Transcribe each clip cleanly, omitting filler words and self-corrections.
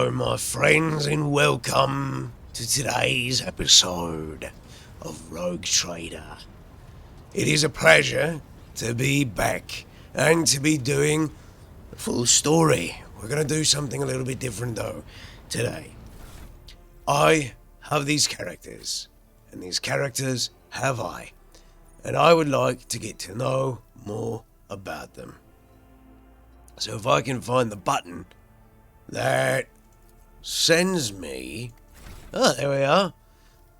Hello, my friends, and welcome to today's episode of Rogue Trader. It is a pleasure to be back and to be doing the full story. We're going to do something a little bit different, though, today. I have these characters, and these characters have I, and I would like to get to know more about them. So if I can find the button that sends me... Oh, there we are.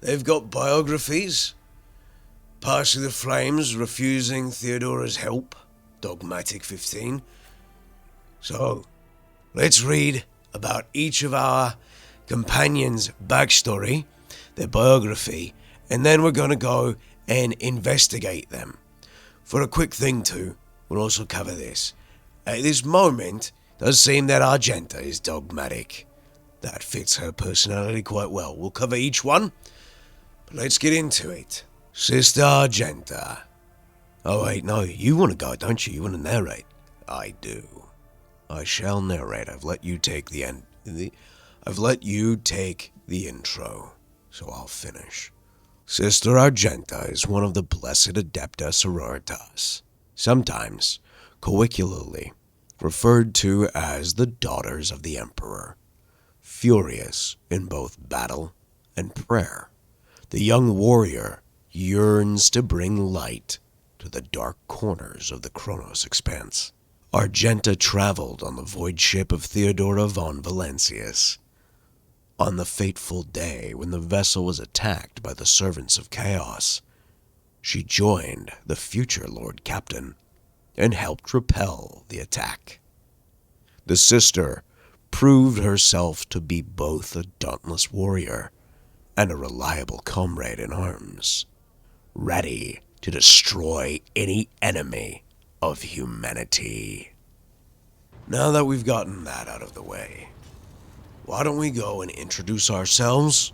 They've got biographies. Passing the Flames, refusing Theodora's help. Dogmatic 15. So, let's read about each of our companions' backstory, their biography, and then we're going to go and investigate them. For a quick thing too, we'll also cover this. At this moment, it does seem that Argenta is dogmatic. That fits her personality quite well. We'll cover each one, but let's get into it. Sister Argenta. Oh wait, no, you want to go, don't you? You want to narrate? I do. I shall narrate. I've let you take the intro, so I'll finish. Sister Argenta is one of the blessed Adepta Sororitas, sometimes colloquially referred to as the Daughters of the Emperor. Furious in both battle and prayer, the young warrior yearns to bring light to the dark corners of the Kronos expanse. Argenta traveled on the voyage ship of Theodora von Valancius. On the fateful day when the vessel was attacked by the servants of chaos, she joined the future Lord Captain and helped repel the attack. The sister proved herself to be both a dauntless warrior and a reliable comrade in arms, ready to destroy any enemy of humanity. Now that we've gotten that out of the way, why don't we go and introduce ourselves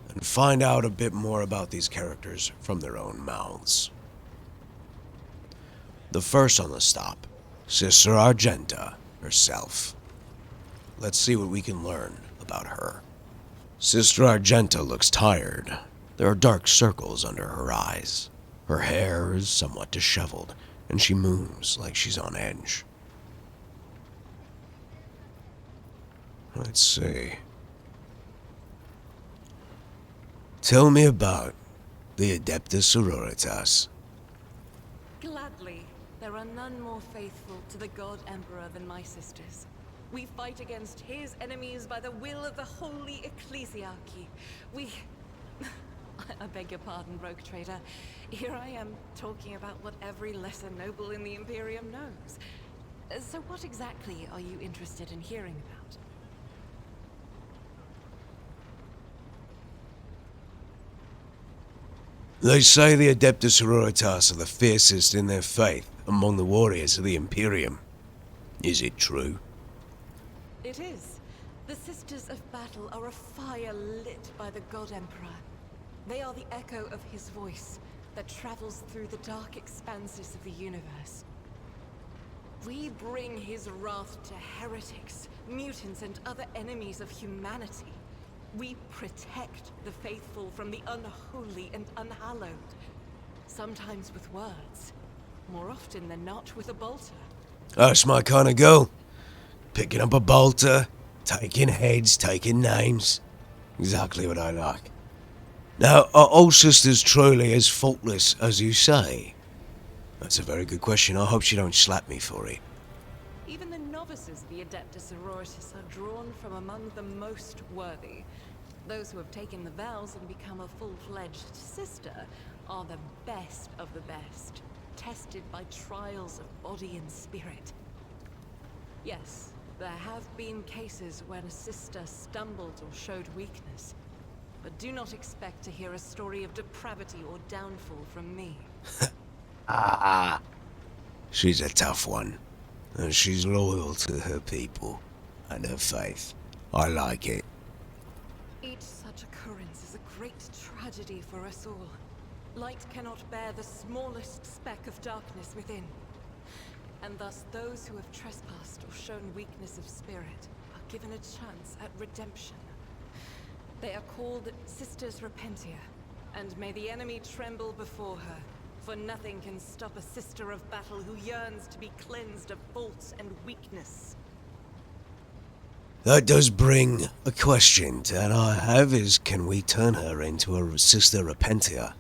and find out a bit more about these characters from their own mouths. The first on the stop, Sister Argenta herself. Let's see what we can learn about her. Sister Argenta looks tired. There are dark circles under her eyes. Her hair is somewhat disheveled, and she moves like she's on edge. Let's see. Tell me about the Adepta Sororitas. Gladly. There are none more faithful to the God Emperor than my sisters. We fight against his enemies by the will of the Holy Ecclesiarchy. I beg your pardon, Rogue Trader. Here I am, talking about what every lesser noble in the Imperium knows. So what exactly are you interested in hearing about? They say the Adepta Sororitas are the fiercest in their faith among the warriors of the Imperium. Is it true? It is. The Sisters of Battle are a fire lit by the God Emperor. They are the echo of his voice that travels through the dark expanses of the universe. We bring his wrath to heretics, mutants, and other enemies of humanity. We protect the faithful from the unholy and unhallowed. Sometimes with words. More often than not with a bolter. That's my kind of girl. Picking up a bolter, taking heads, taking names. Exactly what I like. Now, are all sisters truly as faultless as you say? That's a very good question. I hope she don't slap me for it. Even the novices of the Adepta Sororitas are drawn from among the most worthy. Those who have taken the vows and become a full-fledged sister are the best of the best, tested by trials of body and spirit. Yes, there have been cases when a sister stumbled or showed weakness, but do not expect to hear a story of depravity or downfall from me. She's a tough one, and she's loyal to her people and her faith. I like it. Each such occurrence is a great tragedy for us all. Light cannot bear the smallest speck of darkness within. And thus those who have trespassed or shown weakness of spirit are given a chance at redemption. They are called Sisters Repentia, and may the enemy tremble before her, for nothing can stop a sister of battle who yearns to be cleansed of fault and weakness. That does bring a question that I have is, can we turn her into a Sister Repentia?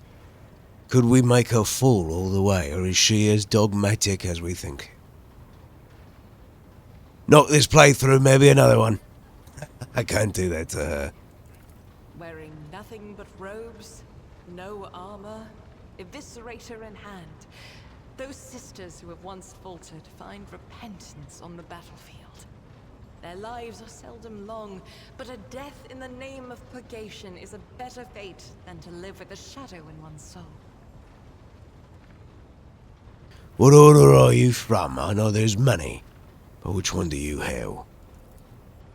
Could we make her fall all the way, or is she as dogmatic as we think? Not this playthrough, maybe another one. I can't do that to her. Wearing nothing but robes, no armor, eviscerator in hand, those sisters who have once faltered find repentance on the battlefield. Their lives are seldom long, but a death in the name of purgation is a better fate than to live with a shadow in one's soul. What order are you from? I know there's many, but which one do you hail?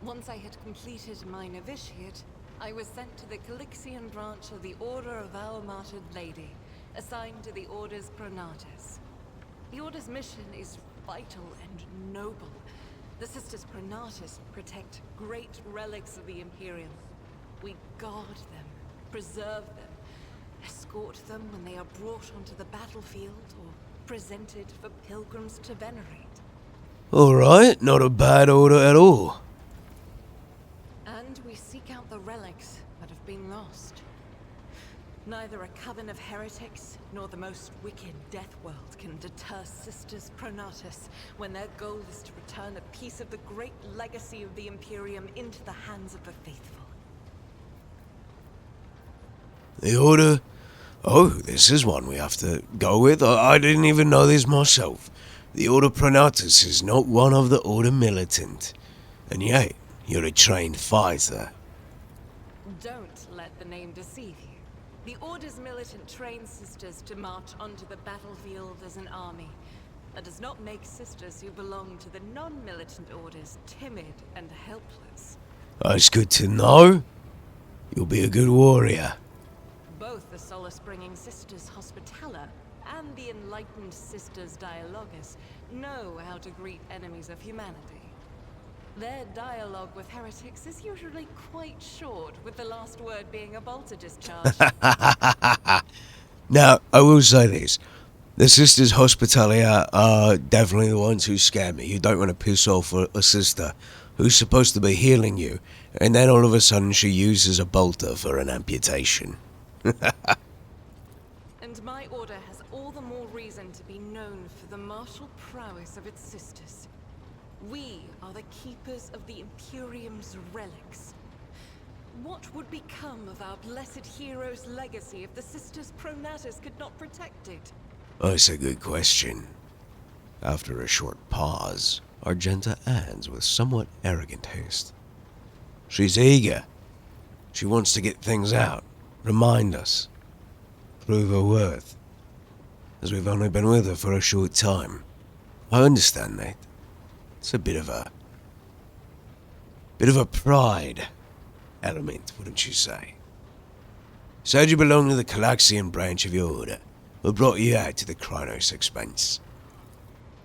Once I had completed my novitiate, I was sent to the Calixian branch of the Order of Our Martyred Lady, assigned to the Order's Pronatus. The Order's mission is vital and noble. The Sisters Pronatus protect great relics of the Imperium. We guard them, preserve them, escort them when they are brought onto the battlefield or presented for pilgrims to venerate. Alright, not a bad order at all. And we seek out the relics that have been lost. Neither a coven of heretics nor the most wicked death world can deter Sisters Pronatus when their goal is to return a piece of the great legacy of the Imperium into the hands of the faithful. The order? Oh, this is one we have to go with. I didn't even know this myself. The Order Pronatus is not one of the Order Militant. And yet, you're a trained fighter. Don't let the name deceive you. The Order's militant trains sisters to march onto the battlefield as an army. That does not make sisters who belong to the non-militant orders timid and helpless. That's good to know. You'll be a good warrior. Both the solace-bringing Sisters Hospitaller and the enlightened Sisters Dialogus know how to greet enemies of humanity. Their dialogue with heretics is usually quite short, with the last word being a bolter discharge. Now, I will say this. The Sisters Hospitalia are definitely the ones who scare me. You don't want to piss off a sister who's supposed to be healing you, and then all of a sudden she uses a bolter for an amputation. And my order has all the more reason to be known for the martial prowess of its sisters. We are the keepers of the Imperium's relics. What would become of our blessed hero's legacy if the Sisters Pronatus could not protect it? That's a good question. After a short pause, Argenta adds with somewhat arrogant haste. She's eager. She wants to get things out, remind us, prove her worth, as we've only been with her for a short time. I understand, mate. It's a bit of a pride element, wouldn't you say? Said you belong to the Calaxian branch of your order. What brought you out to the Kronos expense?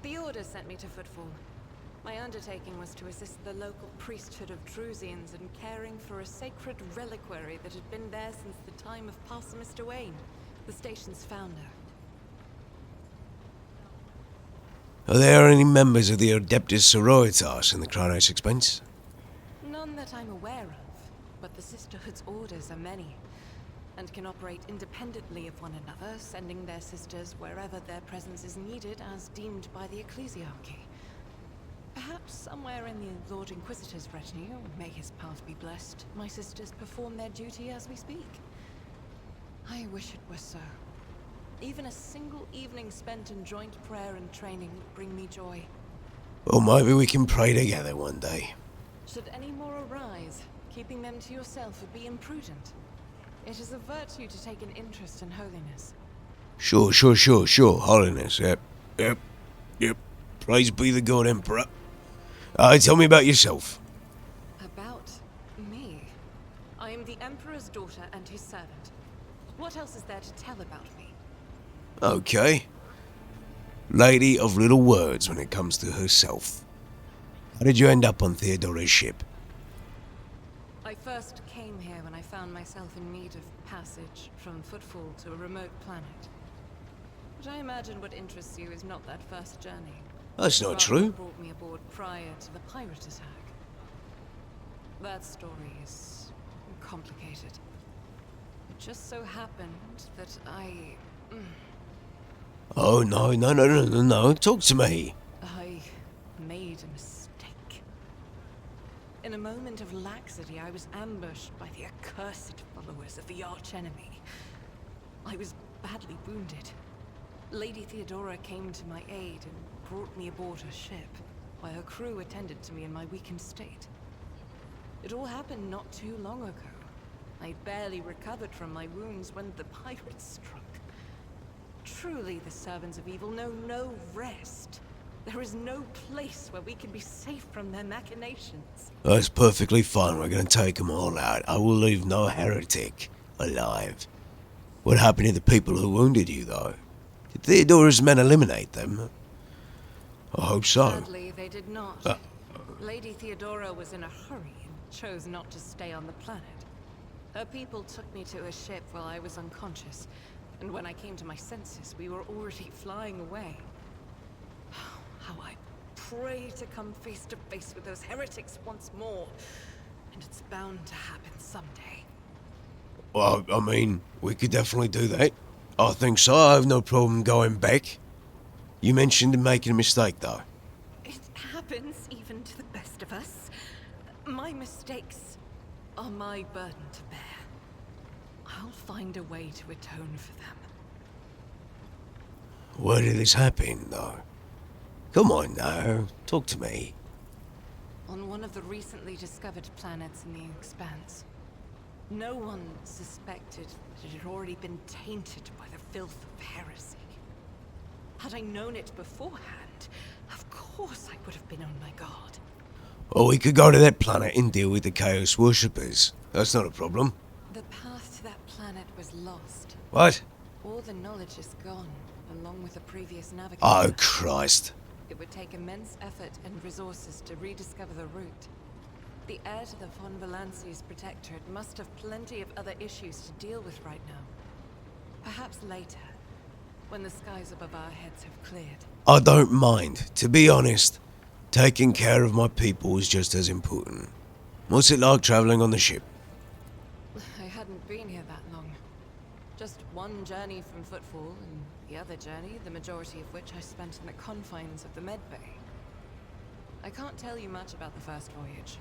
The Order sent me to Footfall. My undertaking was to assist the local priesthood of Drusians in caring for a sacred reliquary that had been there since the time of Parson Mr. Wayne, the station's founder. Are there any members of the Adeptus Sororitas in the Kronos expense? None that I'm aware of, but the Sisterhood's orders are many, and can operate independently of one another, sending their sisters wherever their presence is needed as deemed by the Ecclesiarchy. Perhaps somewhere in the Lord Inquisitor's retinue, may his path be blessed, my sisters perform their duty as we speak. I wish it were so. Even a single evening spent in joint prayer and training would bring me joy. Well, maybe we can pray together one day. Should any more arise, keeping them to yourself would be imprudent. It is a virtue to take an interest in holiness. Sure, Holiness, yep. Praise be the God Emperor. Tell me about yourself. About me? I am the Emperor's daughter and his servant. What else is there to tell about me? Okay. Lady of little words when it comes to herself. How did you end up on Theodora's ship? I first came here when I found myself in need of passage from Footfall to a remote planet. But I imagine what interests you is not that first journey. That's not Rather true. what brought me aboard prior to the pirate attack. That story is complicated. It just so happened that Oh, no. Talk to me. I made a mistake. In a moment of laxity, I was ambushed by the accursed followers of the archenemy. I was badly wounded. Lady Theodora came to my aid and brought me aboard her ship, while her crew attended to me in my weakened state. It all happened not too long ago. I barely recovered from my wounds when the pirates struck. Truly, the servants of evil know no rest. There is no place where we can be safe from their machinations. That's perfectly fine. We're going to take them all out. I will leave no heretic alive. What happened to the people who wounded you, though? Did Theodora's men eliminate them? I hope so. Sadly, they did not. Lady Theodora was in a hurry and chose not to stay on the planet. Her people took me to a ship while I was unconscious, and when I came to my senses, we were already flying away. How I pray to come face to face with those heretics once more, and it's bound to happen someday. Well, I mean, we could definitely do that. I think so. I have no problem going back. You mentioned making a mistake, though. It happens even to the best of us. My mistakes are my burden to bear. I'll find a way to atone for them. Where did this happen, though? Come on now, talk to me. On one of the recently discovered planets in the Expanse. No one suspected that it had already been tainted by the filth of heresy. Had I known it beforehand, of course I would have been on my guard. Or we could go to that planet and deal with the Chaos Worshippers. That's not a problem. The path to that planet was lost. What? All the knowledge is gone, along with the previous navigator. Oh, Christ. It would take immense effort and resources to rediscover the route. The heir to the von Valanci's protectorate must have plenty of other issues to deal with right now. Perhaps later, when the skies above our heads have cleared. I don't mind. To be honest, taking care of my people is just as important. What's it like traveling on the ship? I hadn't been here that long. Just one journey from Footfall, and the other journey, the majority of which I spent in the confines of the medbay. I can't tell you much about the first voyage.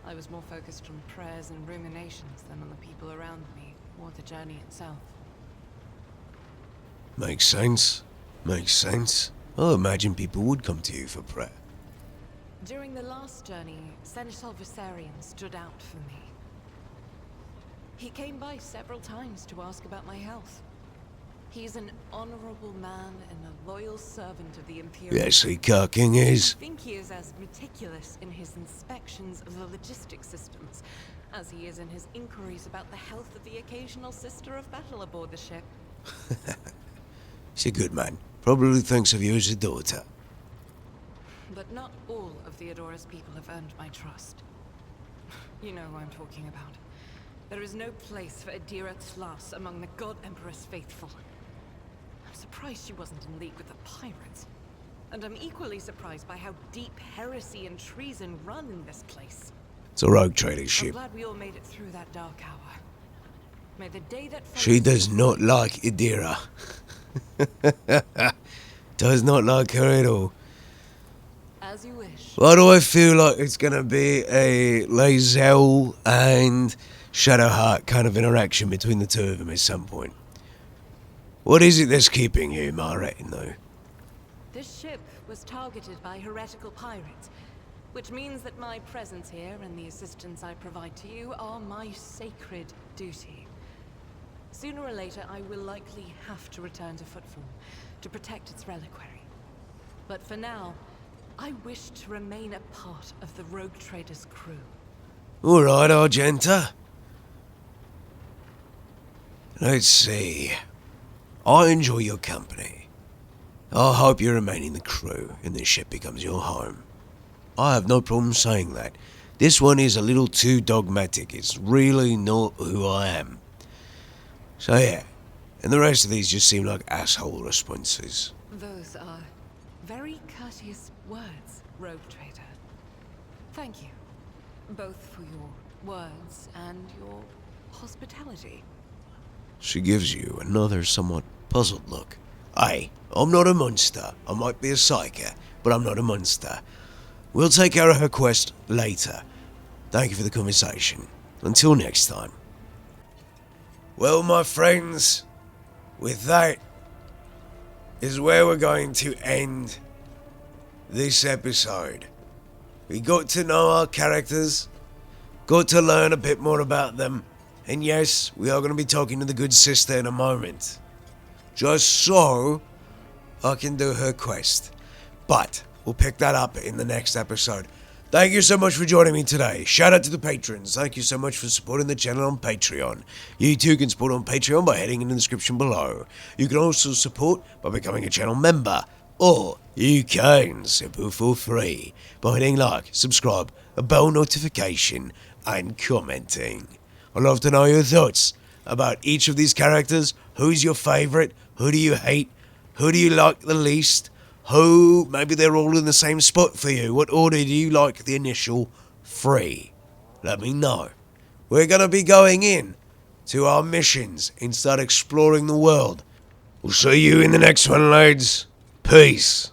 I was more focused on prayers and ruminations than on the people around me, or the journey itself. Makes sense. Makes sense. I imagine people would come to you for prayer. During the last journey, Seneschal Viserion stood out for me. He came by several times to ask about my health. He's an honorable man and a loyal servant of the Imperial. Yes, he King is. I think he is as meticulous in his inspections of the logistics systems as he is in his inquiries about the health of the occasional sister of battle aboard the ship. He's a good man. Probably thinks of you as a daughter. But not all of Theodora's people have earned my trust. You know who I'm talking about. There is no place for Adira Tlas among the God Emperor's faithful. I'm surprised she wasn't in league with the pirates. And I'm equally surprised by how deep heresy and treason run in this place. It's a rogue trader ship. I'm glad we all made it through that dark hour. May the day that She does not like Adira. Does not like her at all. As you wish. Why do I feel like it's gonna be a Lae'zel and Shadowheart kind of interaction between the two of them at some point? What is it that's keeping you, my retinue? This ship was targeted by heretical pirates, which means that my presence here and the assistance I provide to you are my sacred duty. Sooner or later, I will likely have to return to Footfall to protect its reliquary. But for now, I wish to remain a part of the rogue trader's crew. All right, Argenta. Let's see. I enjoy your company. I hope you remain in the crew and the ship becomes your home. I have no problem saying that. This one is a little too dogmatic. It's really not who I am. So yeah, and the rest of these just seem like asshole responses. Those are very courteous words, Rogue Trader. Thank you, both for your words and your hospitality. She gives you another somewhat puzzled look. Hey, I'm not a monster. I might be a psyker, but I'm not a monster. We'll take care of her quest later. Thank you for the conversation. Until next time. Well, my friends, with that is where we're going to end this episode. We got to know our characters, got to learn a bit more about them, and yes, we are going to be talking to the good sister in a moment. Just so I can do her quest. But we'll pick that up in the next episode. Thank you so much for joining me today. Shout out to the patrons. Thank you so much for supporting the channel on Patreon. You too can support on Patreon by heading in the description below. You can also support by becoming a channel member. Or you can support for free by hitting like, subscribe, a bell notification, and commenting. I'd love to know your thoughts about each of these characters. Who's your favourite? Who do you hate? Who do you like the least? Who, maybe they're all in the same spot for you. What order do you like the initial 3? Let me know. We're going to be going in to our missions and start exploring the world. We'll see you in the next one, lads. Peace.